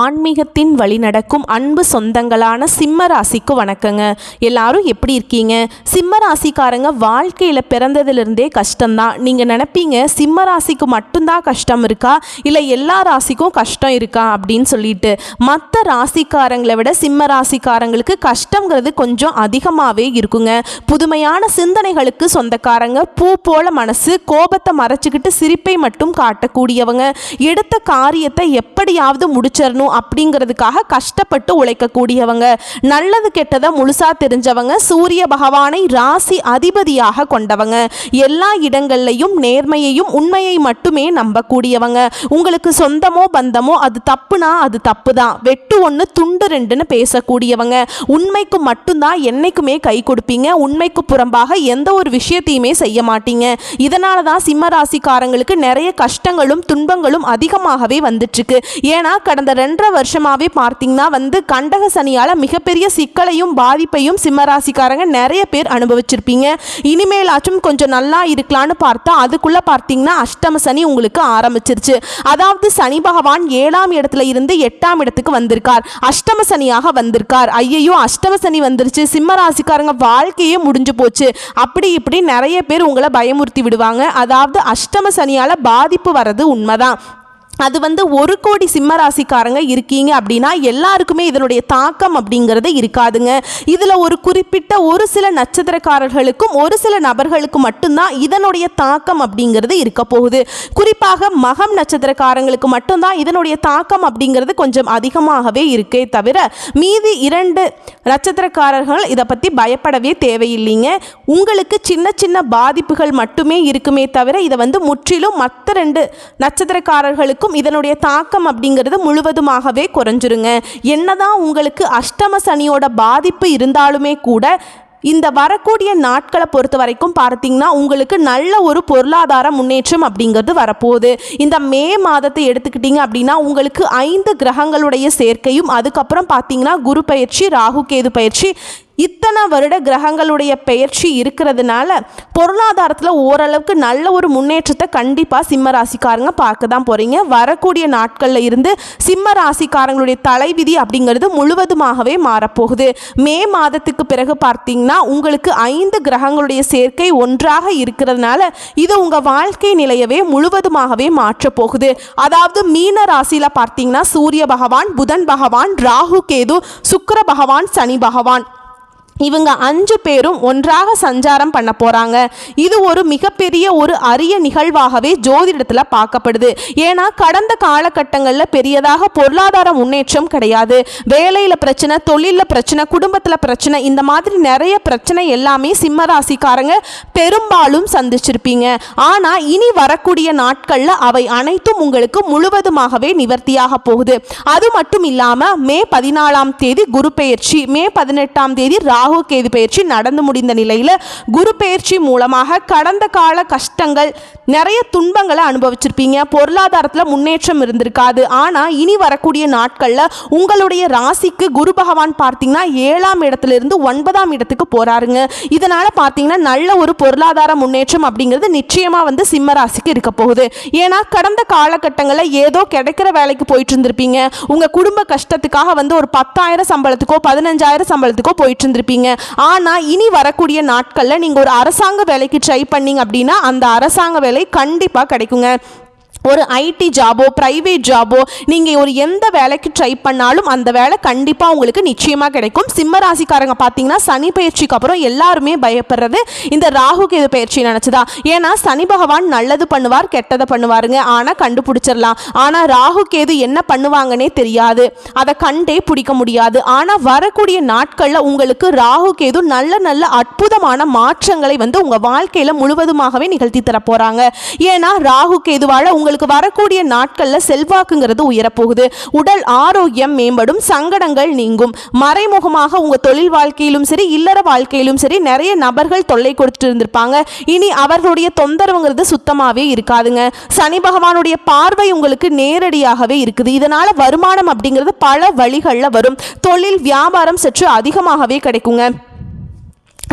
ஆன்மீகத்தின் வழி நடக்கும் அன்பு சொந்தங்களான சிம்ம ராசிக்கு வணக்கங்க. எல்லாரும் எப்படி இருக்கீங்க? சிம்ம ராசிக்காரங்க வாழ்க்கையில் பிறந்ததிலிருந்தே கஷ்டம்தான். நீங்கள் நினைப்பீங்க சிம்ம ராசிக்கு மட்டும்தான் கஷ்டம் இருக்கா, இல்லை எல்லா ராசிக்கும் கஷ்டம் இருக்கா அப்படின்னு சொல்லிட்டு. மற்ற ராசிக்காரங்களை விட சிம்ம ராசிக்காரங்களுக்கு கஷ்டங்கிறது கொஞ்சம் அதிகமாகவே இருக்குங்க. புதுமையான சிந்தனைகளுக்கு சொந்தக்காரங்க, பூ போல மனசு, கோபத்தை மறைச்சிக்கிட்டு சிரிப்பை மட்டும் காட்டக்கூடியவங்க, எடுத்த காரியத்தை எப்படியாவது முடிச்சிடணும் அப்படிங்கிறதுக்காக கஷ்டப்பட்டு உழைக்கக்கூடியவங்க, நல்லது கெட்டதை முழுசா தெரிஞ்சவங்க, சூரிய பகவானை ராசி அதிபதியாக கொண்டவங்க, எல்லா இடங்கள்லையும் நேர்மையையும் உண்மையை மட்டுமே நம்பக்கூடியவங்க, உங்களுக்கு சொந்தமோ பந்தமோ அது தப்புனா அது தப்பு தான், வெட்டு ஒன்று துண்டு ரெண்டுன்னு பேசக்கூடியவங்க, உண்மைக்கு மட்டும்தான் என்னைக்குமே கை கொடுப்பீங்க, உண்மைக்கு புறம்பாக எந்த ஒரு விஷயத்தையுமே செய்ய மாட்டீங்க. இதனால தான் சிம்ம ராசிக்காரங்களுக்கு நிறைய கஷ்டங்களும் துன்பங்களும் அதிகமாகவே வந்துட்டு இருக்கு. ஏன்னா கடந்த 2.5 வருஷமாவே பார்த்தீங்கன்னா கண்டக சனியால மிகப்பெரிய சிக்கலையும் பாதிப்பையும் சிம்மராசிக்காரங்க நிறைய பேர் அனுபவிச்சிருப்பீங்க. இனிமேலாச்சும் கொஞ்சம் நல்லா இருக்கலான்னு பார்த்தா அதுக்குள்ள பார்த்தீங்கன்னா அஷ்டம சனி உங்களுக்கு ஆரம்பிச்சிருச்சு. அதாவது சனி பகவான் 7ஆம் இடத்துல இருந்து 8ஆம் இடத்துக்கு வந்திருக்கார், அஷ்டம சனியாக வந்திருக்கார். ஐயையோ அஷ்டம சனி வந்துருச்சு, சிம்மராசிக்காரங்க வாழ்க்கையே முடிஞ்சு போச்சு, அப்படி இப்படி நிறைய பேர் உங்களை பயமுறுத்தி விடுவாங்க. அதாவது அஷ்டம சனியால பாதிப்பு வர்றது உண்மைதான். அது 1 கோடி சிம்ம ராசிக்காரங்க இருக்கீங்க அப்படின்னா எல்லாருக்குமே இதனுடைய தாக்கம் அப்படிங்கிறது இருக்காதுங்க. இதில் ஒரு குறிப்பிட்ட ஒரு சில நட்சத்திரக்காரர்களுக்கும் ஒரு சில நபர்களுக்கு மட்டும்தான் இதனுடைய தாக்கம் அப்படிங்கிறது இருக்க போகுது. குறிப்பாக மகம் நட்சத்திரக்காரங்களுக்கு மட்டும்தான் இதனுடைய தாக்கம் அப்படிங்கிறது கொஞ்சம் அதிகமாகவே இருக்கே தவிர மீதி 2 நட்சத்திரக்காரர்கள் இதை பற்றி பயப்படவே தேவையில்லைங்க. உங்களுக்கு சின்ன சின்ன பாதிப்புகள் மட்டுமே இருக்குமே தவிர இதை முற்றிலும் மற்ற 2 நட்சத்திரக்காரர்களுக்கும் இதனுடைய தாக்கம் அப்படிங்கிறது முழுவதுமாகவே குறைஞ்சிருங்க. என்னதான் உங்களுக்கு அஷ்டம சனியோட பாதிப்பு இருந்தாலுமே கூட இந்த வரக்கூடிய நாட்களை பொறுத்த வரைக்கும் பார்த்தீங்கன்னா உங்களுக்கு நல்ல ஒரு பொருளாதார முன்னேற்றம் அப்படிங்கிறது வரப்போகுது. இந்த மே மாதத்தை எடுத்துக்கிட்டீங்க அப்படின்னா உங்களுக்கு 5 கிரகங்களுடைய சேர்க்கையும் அதுக்கப்புறம் பார்த்தீங்கன்னா குரு பயிற்சி, ராகு கேது பயிற்சி, இத்தனை வருட கிரகங்களுடைய பெயர்ச்சி இருக்கிறதுனால பொருளாதாரத்தில் ஓரளவுக்கு நல்ல ஒரு முன்னேற்றத்தை கண்டிப்பாக சிம்ம ராசிக்காரங்க பார்க்க தான் போகிறீங்க. வரக்கூடிய நாட்களில் இருந்து சிம்ம ராசிக்காரங்களுடைய தலைவிதி அப்படிங்கிறது முழுவதுமாகவே மாறப்போகுது. மே மாதத்துக்கு பிறகு பார்த்தீங்கன்னா உங்களுக்கு 5 கிரகங்களுடைய சேர்க்கை ஒன்றாக இருக்கிறதுனால இது உங்கள் வாழ்க்கை நிலையவே முழுவதுமாகவே மாற்றப்போகுது. அதாவது மீன ராசியில் பார்த்தீங்கன்னா சூரிய பகவான், புதன் பகவான், ராகு கேது, சுக்கிர பகவான், சனி பகவான், இவங்க 5 பேரும் ஒன்றாக சஞ்சாரம் பண்ண போகிறாங்க. இது ஒரு மிகப்பெரிய ஒரு அரிய நிகழ்வாகவே ஜோதிடத்தில் பார்க்கப்படுது. ஏன்னா கடந்த காலகட்டங்களில் பெரியதாக பொருளாதார முன்னேற்றம் கிடையாது. வேலையில் பிரச்சனை, தொழிலில் பிரச்சனை, குடும்பத்தில் பிரச்சனை, இந்த மாதிரி நிறைய பிரச்சனை எல்லாமே சிம்ம ராசிக்காரங்க பெரும்பாலும் சந்திச்சிருப்பீங்க. ஆனால் இனி வரக்கூடிய நாட்களில் அவை அனைத்தும் உங்களுக்கு முழுவதுமாகவே நிவர்த்தியாக போகுது. அது மட்டும் இல்லாமல் மே 14ஆம் தேதி குரு பெயர்ச்சி, மே 18ஆம் தேதி ராகு கேது பயிற்சி நடந்து முடிந்த நிலையில் குரு பயிற்சி மூலமாக கடந்த கால கஷ்டங்கள், நிறைய துன்பங்களை அனுபவிச்சிருப்பீங்க, பொருளாதாரத்தில் முன்னேற்றம் இருந்திருக்காது. ஆனால் இனி வரக்கூடிய நாட்களில் உங்களுடைய ராசிக்கு குரு பகவான் பார்த்தீங்கன்னா 7ஆம் இடத்திலிருந்து 9ஆம் இடத்துக்கு போறாருங்க. இதனால பார்த்தீங்கன்னா நல்ல ஒரு பொருளாதார முன்னேற்றம் அப்படிங்கிறது நிச்சயமாக சிம்ம ராசிக்கு இருக்க போகுது. ஏன்னா கடந்த காலகட்டங்களில் ஏதோ கிடைக்கிற வேலைக்கு போயிட்டு இருந்திருப்பீங்க, உங்கள் குடும்ப கஷ்டத்துக்காக ஒரு 10,000 சம்பளத்துக்கோ 15,000 சம்பளத்துக்கோ போயிட்டு இருந்திருப்பீங்க. ஆனால் இனி வரக்கூடிய நாட்களில் நீங்கள் ஒரு அரசாங்க வேலைக்கு ட்ரை பண்ணீங்க அப்படின்னா அந்த அரசாங்க வேலை கண்டிப்பாக கிடைக்குங்க. ஒரு ஐடி ஜாபோ பிரைவேட் ஜாபோ நீங்கள் ஒரு எந்த வேலைக்கு ட்ரை பண்ணாலும் அந்த வேலை கண்டிப்பாக உங்களுக்கு நிச்சயமாக கிடைக்கும். சிம்ம ராசிக்காரங்க பார்த்தீங்கன்னா சனி பயிற்சிக்கு அப்புறம் எல்லாருமே பயப்படுறது இந்த ராகு கேது பயிற்சி நினச்சதா. ஏன்னா சனி பகவான் நல்லது பண்ணுவார், கெட்டதை பண்ணுவாருங்க, ஆனால் கண்டுபிடிச்சிடலாம். ஆனால் ராகு கேது என்ன பண்ணுவாங்கன்னே தெரியாது, அதை கண்டே பிடிக்க முடியாது. ஆனால் வரக்கூடிய நாட்களில் உங்களுக்கு ராகு கேது நல்ல நல்ல அற்புதமான மாற்றங்களை உங்கள் வாழ்க்கையில் முழுவதுமாகவே நிகழ்த்தி தர போகிறாங்க. ஏன்னா ராகு கேதுவால் உங்களுக்கு வரக்கூடிய நாட்களில் செல்வாக்குங்கிறது உயரப்போகுது, உடல் ஆரோக்கியம் மேம்படும், சங்கடங்கள் நீங்கும். மறைமுகமாக உங்கள் தொழில் வாழ்க்கையிலும் சரி இல்லற வாழ்க்கையிலும் சரி நிறைய நபர்கள் தொல்லை கொடுத்துட்டு இருந்திருப்பாங்க. இனி அவர்களுடைய தொந்தரவுங்கிறது சுத்தமாகவே இருக்காதுங்க. சனி பகவானுடைய பார்வை உங்களுக்கு நேரடியாகவே இருக்குது. இதனால வருமானம் அப்படிங்கிறது பல வழிகளில் வரும். தொழில் வியாபாரம் சற்று அதிகமாகவே கிடைக்குங்க.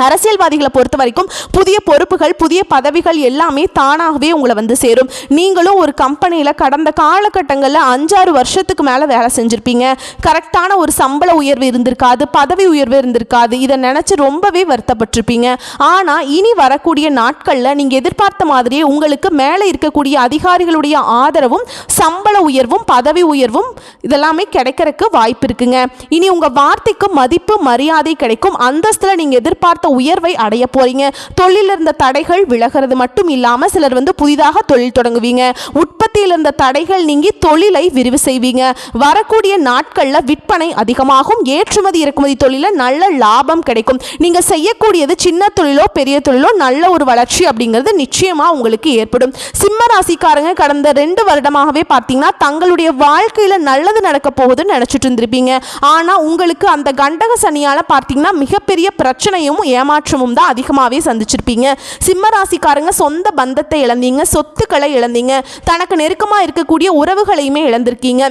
அரசியல்வாதிகளை பொறுத்த வரைக்கும் புதிய பொறுப்புகள், புதிய பதவிகள் எல்லாமே தானாகவே உங்களை வந்து சேரும். நீங்களும் ஒரு கம்பெனியில் கடந்த காலகட்டங்களில் 5-6 வருஷத்துக்கு மேலே வேலை செஞ்சுருப்பீங்க. கரெக்டான ஒரு சம்பள உயர்வு இருந்திருக்காது, பதவி உயர்வு இருந்திருக்காது. இதை நினச்சி ரொம்பவே வருத்தப்பட்டிருப்பீங்க. ஆனால் இனி வரக்கூடிய நாட்களில் நீங்கள் எதிர்பார்த்த மாதிரியே உங்களுக்கு மேலே இருக்கக்கூடிய அதிகாரிகளுடைய ஆதரவும், சம்பள உயர்வும், பதவி உயர்வும் இதெல்லாமே கிடைக்கிறதுக்கு வாய்ப்பு இருக்குங்க. இனி உங்கள் வார்த்தைக்கு மதிப்பு, மரியாதை கிடைக்கும். அந்தஸ்தில் நீங்கள் எதிர்பார்த்த உயர்வை அடைய போறீங்க. தொழிலில் இருந்த தடைகள் விலகிறது மட்டும் இல்லாம சிலர் வந்து புதிதாக தொழில் தொடங்குவீங்க. உற்பத்தியில் இருந்த தடைகள் நீங்கி தொழிலை விரிவு செய்வீங்க. வரக்கூடிய நாட்கள்ல விற்பனை அதிகமாகும். ஏற்றுமதி இறக்குமதி தொழில நல்ல லாபம் கிடைக்கும். நீங்க செய்யக்கூடியது சின்ன தொழிலோ பெரிய தொழிலோ நல்ல ஒரு வளர்ச்சி அப்படிங்கிறது நிச்சயமா உங்களுக்கு ஏற்படும். சிம்ம ராசிக்காரங்க கடந்த 2 வருடமாகவே பார்த்தீங்கன்னா தங்களுடைய வாழ்க்கையில நல்லது நடக்க போகுதுன்னு நினைச்சிட்டு இருந்திருப்பீங்க. ஆனா உங்களுக்கு அந்த கண்டக சனியால பார்த்தீங்கன்னா மிகப்பெரிய பிரச்சனையும் ஏமாற்றமும் தான் அதிகமாகவே சந்திச்சிருப்பீங்க. சிம்ம ராசிக்காரங்க சொந்த பந்தத்தை இழந்தீங்க, சொத்துக்களை இழந்தீங்க, தனக்கு நெருக்கமாக இருக்கக்கூடிய உறவுகளையுமே இழந்திருக்கீங்க.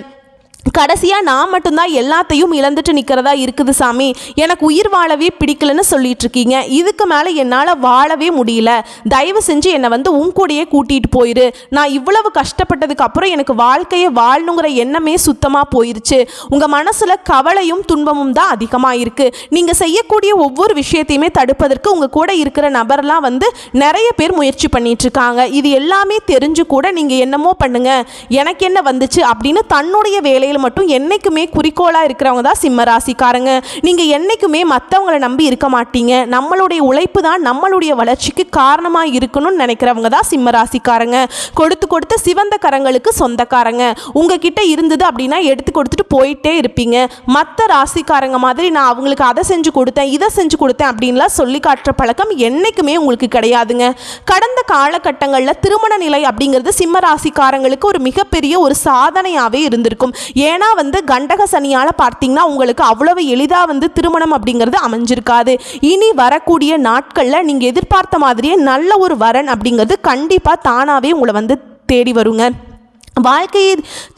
கடைசியாக நான் மட்டும்தான் எல்லாத்தையும் இழந்துட்டு நிற்கிறதா இருக்குது சாமி, எனக்கு உயிர் வாழவே பிடிக்கலன்னு சொல்லிட்டு இருக்கீங்க. இதுக்கு மேலே என்னால் வாழவே முடியல, தயவு செஞ்சு என்னை வந்து உங்கூடையே கூட்டிகிட்டு போயிரு. நான் இவ்வளவு கஷ்டப்பட்டதுக்கு அப்புறம் எனக்கு வாழ்க்கையை வாழணுங்கிற எண்ணமே சுத்தமாக போயிருச்சு. உங்கள் மனசில் கவலையும் துன்பமும் தான் அதிகமாக இருக்குது. நீங்கள் செய்யக்கூடிய ஒவ்வொரு விஷயத்தையுமே தடுப்பதற்கு உங்கள் கூட இருக்கிற நபர்லாம் வந்து நிறைய பேர் முயற்சி பண்ணிட்டு இருக்காங்க. இது எல்லாமே தெரிஞ்சு கூட நீங்கள் என்னமோ பண்ணுங்க, எனக்கு என்ன வந்துச்சு அப்படின்னு தன்னுடைய வேலையில் மட்டும் என்னைக்குமே குறிக்கோளா இருக்கிறவங்க தான் சிம்ம ராசிக்காரங்க. நீங்க என்னைக்குமே மற்றவங்களை நம்பி இருக்க மாட்டீங்க. நம்மளுடைய உழைப்பு தான் நம்மளுடைய வளர்ச்சிக்கு காரணமா இருக்கணும்னு நினைக்கிறவங்க தான் சிம்ம ராசிக்காரங்க. கொடுத்து கொடுத்து சிவந்த கரங்களுக்கு சொந்தக்காரங்க. உங்ககிட்ட இருந்தது அப்படின்னா எடுத்து கொடுத்துட்டு போயிட்டே இருப்பீங்க. மற்ற ராசிக்காரங்க மாதிரி நான் அவங்களுக்கு அதை செஞ்சு கொடுத்தேன், இதை செஞ்சு கொடுத்தேன் அப்படின்லாம் சொல்லி காட்டுற பழக்கம் என்னைக்குமே உங்களுக்கு கிடையாதுங்க. கடந்த காலகட்டங்களில் திருமண நிலை அப்படிங்கிறது சிம்ம ராசிக்காரங்களுக்கு ஒரு மிகப்பெரிய ஒரு சாதனையாகவே இருந்திருக்கும். ஏன்னா வந்து கண்டக சனியால் பார்த்தீங்கன்னா உங்களுக்கு அவ்வளவு எளிதாக வந்து திருமணம் அப்படிங்கிறது அமைஞ்சிருக்காது. இனி வரக்கூடிய நாட்களில் நீங்கள் எதிர்பார்த்த மாதிரியே நல்ல ஒரு வரன் அப்படிங்கிறது கண்டிப்பாக தானாகவே உங்களை வந்து தேடி வருங்க. வாழ்க்கை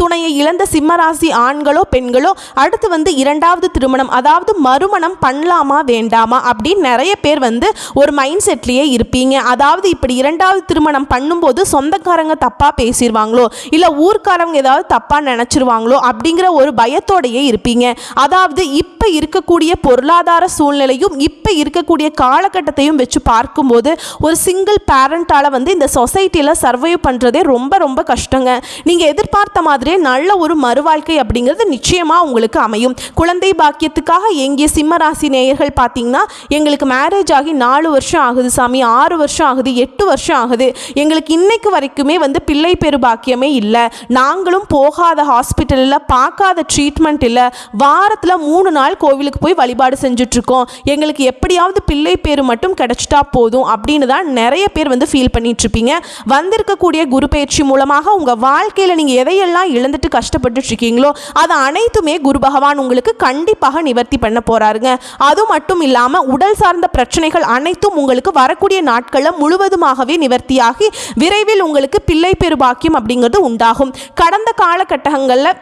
துணையை இழந்த சிம்மராசி ஆண்களோ பெண்களோ அடுத்து வந்து 2வது திருமணம், அதாவது மறுமணம் பண்ணலாமா வேண்டாமா அப்படின்னு நிறைய பேர் வந்து ஒரு மைண்ட் செட்லேயே இருப்பீங்க. அதாவது இப்படி 2வது திருமணம் பண்ணும்போது சொந்தக்காரங்க தப்பாக பேசிடுவாங்களோ, இல்லை ஊர்க்காரங்க ஏதாவது தப்பாக நினச்சிருவாங்களோ அப்படிங்கிற ஒரு பயத்தோடையே இருப்பீங்க. அதாவது இப்போ இருக்கக்கூடிய பொருளாதார சூழ்நிலையும் இப்போ இருக்கக்கூடிய காலகட்டத்தையும் வச்சு பார்க்கும்போது ஒரு சிங்கிள் பேரண்டால் வந்து இந்த சொசைட்டியில் சர்வைவ் பண்ணுறதே ரொம்ப ரொம்ப கஷ்டங்க. நீங்கள் எதிர்பார்த்த மாதிரியே நல்ல ஒரு மறுவாழ்க்கை அப்படிங்கிறது நிச்சயமாக உங்களுக்கு அமையும். குழந்தை பாக்கியத்துக்காக எங்கிய சிம்ம ராசி நேயர்கள் பார்த்தீங்கன்னா எங்களுக்கு மேரேஜ் ஆகி 4 வருஷம் ஆகுது சாமி, 6 வருஷம் ஆகுது, 8 வருஷம் ஆகுது, எங்களுக்கு இன்னைக்கு வரைக்குமே வந்து பிள்ளை பெரு பாக்கியமே இல்லை, நாங்களும் போகாத ஹாஸ்பிட்டலில் பார்க்காத ட்ரீட்மெண்ட் இல்லை, வாரத்தில் 3 நாள் கோவிலுக்கு போய் வழிபாடு செஞ்சுட்ருக்கோம், எங்களுக்கு எப்படியாவது பிள்ளை பேரு மட்டும் கிடைச்சிட்டா போதும் அப்படின்னு தான் நிறைய பேர் வந்து ஃபீல் பண்ணிகிட்ருப்பீங்க. வந்திருக்கக்கூடிய குரு பயிற்சி மூலமாக உங்கள் வாழ்க்கையில் நீங்கள் எதையெல்லாம் இழந்துட்டு கஷ்டப்பட்டு இருக்கீங்களோ அது அனைத்துமே குரு பகவான் உங்களுக்கு கண்டிப்பாக நிவர்த்தி பண்ண போறாருங்க. அது மட்டும் இல்லாமல் உடல் சார்ந்த பிரச்சனைகள் அனைத்தும் உங்களுக்கு வரக்கூடிய நாட்களில் முழுவதுமாகவே நிவர்த்தியாகி விரைவில் உங்களுக்கு பிள்ளை பெரு பாக்கியம் அப்படிங்கிறது உண்டாகும். கடந்த காலகட்டங்களில்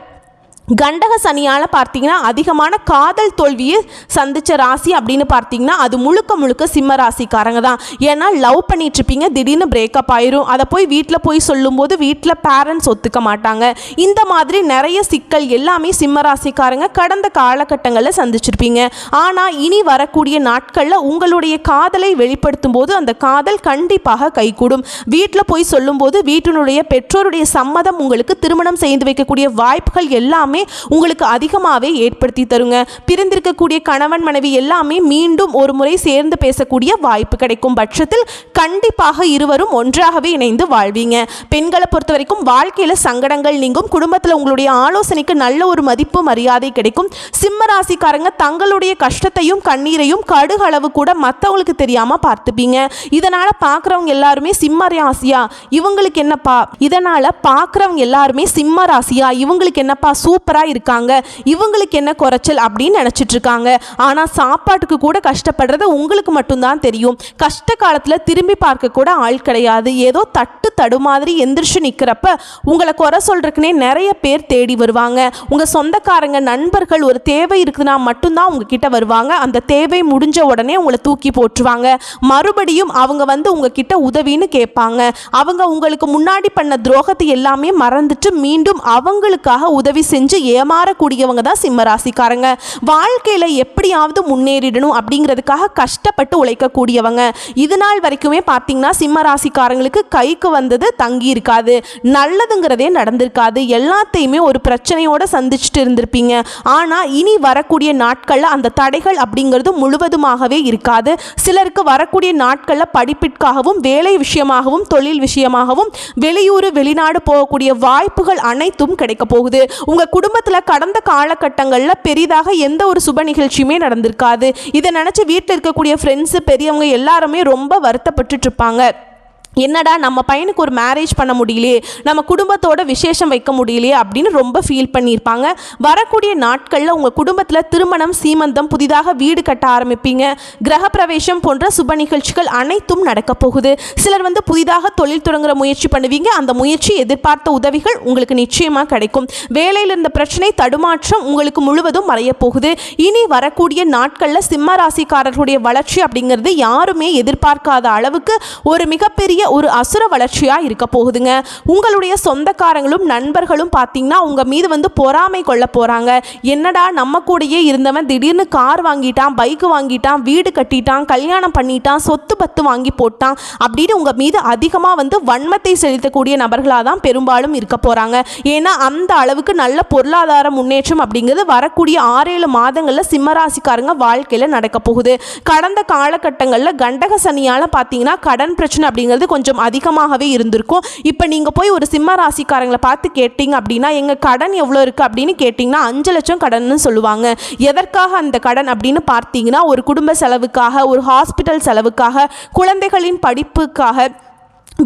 கண்டக சனியால் பார்த்தீங்கன்னா அதிகமான காதல் தோல்வியை சந்தித்த ராசி அப்படின்னு பார்த்தீங்கன்னா அது முழுக்க முழுக்க சிம்ம ராசிக்காரங்க தான். ஏன்னா லவ் பண்ணிட்டுருப்பீங்க, திடீர்னு பிரேக்கப் ஆயிரும், அதை போய் வீட்டில் போய் சொல்லும்போது வீட்டில் பேரண்ட்ஸ் ஒத்துக்க மாட்டாங்க. இந்த மாதிரி நிறைய சிக்கல் எல்லாமே சிம்ம ராசிக்காரங்க கடந்த காலகட்டங்களில் சந்திச்சிருப்பீங்க. ஆனால் இனி வரக்கூடிய நாட்களில் உங்களுடைய காதலை வெளிப்படுத்தும் போது அந்த காதல் கண்டிப்பாக கைகூடும். வீட்டில் போய் சொல்லும்போது வீட்டினுடைய பெற்றோருடைய சம்மதம் உங்களுக்கு திருமணம் செய்து வைக்கக்கூடிய வாய்ப்புகள் எல்லாமே உங்களுக்கு அதிகமாகவே ஏற்படுத்தி தருங்க. பிரிந்திருக்கக்கூடிய கணவன் மனைவி எல்லாமே மீண்டும் ஒரு முறை சேர்ந்து பேசக்கூடிய வாய்ப்பு கிடைக்கும் பட்சத்தில் கண்டிப்பாக இருவரும் ஒன்றாகவே இணைந்து வாழ்வீங்க. பெண்களை பொறுத்த வரைக்கும் வாழ்க்கையில் சங்கடங்கள் நீங்கும், குடும்பத்தில் உங்களுடைய ஆலோசனைக்கு நல்ல ஒரு மதிப்பு மரியாதை கிடைக்கும். சிம்ம ராசிக்காரங்க தங்களுடைய கஷ்டத்தையும் கண்ணீரையும் கடுகளவு கூட மற்றவங்களுக்கு தெரியாமல் பார்த்துப்பீங்க. இதனால் பார்க்குறவங்க எல்லாருமே சிம்ம ராசியா இவங்களுக்கு என்னப்பா, இதனால் பார்க்குறவங்க எல்லாருமே சிம்ம ராசியா இவங்களுக்கு என்னப்பா சூப்பர் சூப்பராக இருக்காங்க, இவங்களுக்கு என்ன குறைச்சல் அப்படின்னு நினச்சிட்டு இருக்காங்க. ஆனால் சாப்பாட்டுக்கு கூட கஷ்டப்படுறது உங்களுக்கு மட்டும்தான் தெரியும். கஷ்ட காலத்தில் திரும்பி பார்க்க கூட ஆள் கிடையாது. ஏதோ தட்டு தடு மாதிரி எந்திரிச்சு நிற்கிறப்ப உங்களை குறை சொல்றதுக்குனே நிறைய பேர் தேடி வருவாங்க. உங்கள் சொந்தக்காரங்க நண்பர்கள் ஒரு தேவை இருக்குதுன்னா மட்டும்தான் உங்ககிட்ட வருவாங்க. அந்த தேவை முடிஞ்ச உடனே உங்களை தூக்கி போட்டுருவாங்க. மறுபடியும் அவங்க வந்து உங்ககிட்ட உதவின்னு கேட்பாங்க. அவங்க உங்களுக்கு முன்னாடி பண்ண துரோகத்தை எல்லாமே மறந்துட்டு மீண்டும் அவங்களுக்காக உதவி செஞ்சு ஏமாறக்கூடியவங்க தான் சிம்ம ராசிக்காரங்க. வாழ்க்கையில் எப்படியாவது முன்னேறிடணும் அப்படிங்கிறதுக்காக கஷ்டப்பட்டு உழைக்கக்கூடியவங்க. இது நாள் வரைக்குமே பார்த்தீங்கன்னா சிம்ம ராசிக்காரங்களுக்கு கைக்கு வந்தது தங்கி இருக்காது, நல்லதுங்கிறதே நடந்திருக்காது. எல்லாத்தையுமே ஒரு பிரச்சனையோடு சந்திச்சுட்டு இருந்திருப்பீங்க. ஆனால் இனி வரக்கூடிய நாட்களில் அந்த தடைகள் அப்படிங்கிறது முழுவதுமாகவே இருக்காது. சிலருக்கு வரக்கூடிய நாட்களில் படிப்பிற்காகவும் வேலை விஷயமாகவும் தொழில் விஷயமாகவும் வெளியூர் வெளிநாடு போகக்கூடிய வாய்ப்புகள் அனைத்தும் கிடைக்க போகுது. உங்கள் குடும்பத்தில் கடந்த காலகட்டங்களில் பெரிதாக எந்த ஒரு சுப நிகழ்ச்சியுமே நடந்திருக்காது. இதை நினச்சி வீட்டில் இருக்கக்கூடிய ஃப்ரெண்ட்ஸு பெரியவங்க எல்லாருமே ரொம்ப வருத்தப்பட்டுட்டு இருப்பாங்க. என்னடா நம்ம பையனுக்கு ஒரு மேரேஜ் பண்ண முடியலையே, நம்ம குடும்பத்தோட விசேஷம் வைக்க முடியலையே அப்படின்னு ரொம்ப ஃபீல் பண்ணியிருப்பாங்க. வரக்கூடிய நாட்களில் உங்கள் குடும்பத்தில் திருமணம், சீமந்தம், புதிதாக வீடு கட்ட ஆரம்பிப்பீங்க. கிரகப்பிரவேசம் போன்ற சுப நிகழ்ச்சிகள் அனைத்தும் நடக்க போகுது. சிலர் வந்து புதிதாக தொழில் தொடங்குற முயற்சி பண்ணுவீங்க. அந்த முயற்சி எதிர்பார்த்த உதவிகள் உங்களுக்கு நிச்சயமாக கிடைக்கும். வேலையில் இருந்த பிரச்சனை தடுமாற்றம் உங்களுக்கு முழுவதும் மறைய போகுது. இனி வரக்கூடிய நாட்களில் சிம்ம ராசிக்காரர்களுடைய வளர்ச்சி அப்படிங்கிறது யாருமே எதிர்பார்க்காத அளவுக்கு ஒரு மிகப்பெரிய ஒரு அசுர வளர்ச்சியா இருக்க போகுதுங்க. உங்களுடைய சொந்தக்காரங்களும் நண்பர்களும் பார்த்தீங்கன்னா உங்க மீது வந்து பொறாமை கொள்ள போறாங்க. என்னடா நம்ம கூடயே இருந்தவன் திடீர்னு கார் வாங்கிட்டான், பைக் வாங்கிட்டான், வீடு கட்டிட்டான், கல்யாணம் பண்ணிட்டான், சொத்து பத்து வாங்கி போட்டான் அப்படின்னு உங்க மீது அதிகமாக வந்து வன்மத்தை செலுத்தக்கூடிய நபர்களாக தான் பெரும்பாலும் இருக்க போறாங்க. ஏன்னா அந்த அளவுக்கு நல்ல பொருளாதார முன்னேற்றம் அப்படிங்கிறது வரக்கூடிய 6-7 மாதங்களில் சிம்மராசிக்காரங்க வாழ்க்கையில் நடக்க போகுது. கடந்த காலகட்டங்களில் கண்டக சனியால் பார்த்தீங்கன்னா கடன் பிரச்சனை அப்படிங்கிறது கொஞ்சம் அதிகமாகவே இருந்திருக்கும். இப்போ நீங்கள் போய் ஒரு சிம்ம ராசிக்காரங்களை பார்த்து கேட்டிங்க அப்படின்னா எங்கள் கடன் எவ்வளோ இருக்குது அப்படின்னு கேட்டிங்கன்னா 5 லட்சம் கடன்னு சொல்லுவாங்க. எதற்காக அந்த கடன் அப்படின்னு பார்த்தீங்கன்னா ஒரு குடும்ப செலவுக்காக, ஒரு ஹாஸ்பிட்டல் செலவுக்காக, குழந்தைகளின் படிப்புக்காக,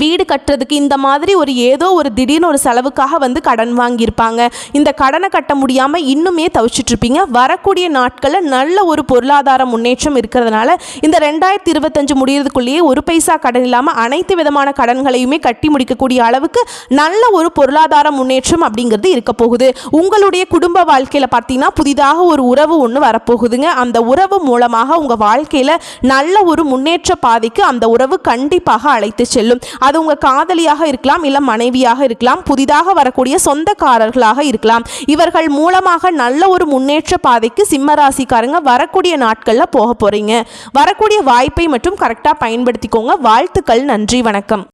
வீடு கட்டுறதுக்கு, இந்த மாதிரி ஏதோ ஒரு திடீர்னு ஒரு செலவுக்காக வந்து கடன் வாங்கியிருப்பாங்க. இந்த கடனை கட்ட முடியாமல் இன்னுமே தவிச்சிட்ருப்பீங்க. வரக்கூடிய நாட்களில் நல்ல ஒரு பொருளாதார முன்னேற்றம் இருக்கிறதுனால இந்த 2025 முடிகிறதுக்குள்ளேயே ஒரு பைசா கடன் இல்லாமல் அனைத்து விதமான கடன்களையுமே கட்டி முடிக்கக்கூடிய அளவுக்கு நல்ல ஒரு பொருளாதார முன்னேற்றம் அப்படிங்கிறது இருக்க போகுது. உங்களுடைய குடும்ப வாழ்க்கையில் பார்த்தீங்கன்னா புதிதாக ஒரு உறவு ஒன்று வரப்போகுதுங்க. அந்த உறவு மூலமாக உங்கள் வாழ்க்கையில் நல்ல ஒரு முன்னேற்ற பாதைக்கு அந்த உறவு கண்டிப்பாக அழைத்து செல்லும். அது உங்கள் காதலியாக இருக்கலாம், இல்லை மனைவியாக இருக்கலாம், புதிதாக வரக்கூடிய சொந்தக்காரர்களாக இருக்கலாம். இவர்கள் மூலமாக நல்ல ஒரு முன்னேற்ற பாதைக்கு சிம்மராசிக்காரங்க வரக்கூடிய நாட்களில் போக போகிறீங்க. வரக்கூடிய வாய்ப்பை மட்டும் கரெக்டாக பயன்படுத்திக்கோங்க. வாழ்த்துக்கள். நன்றி, வணக்கம்.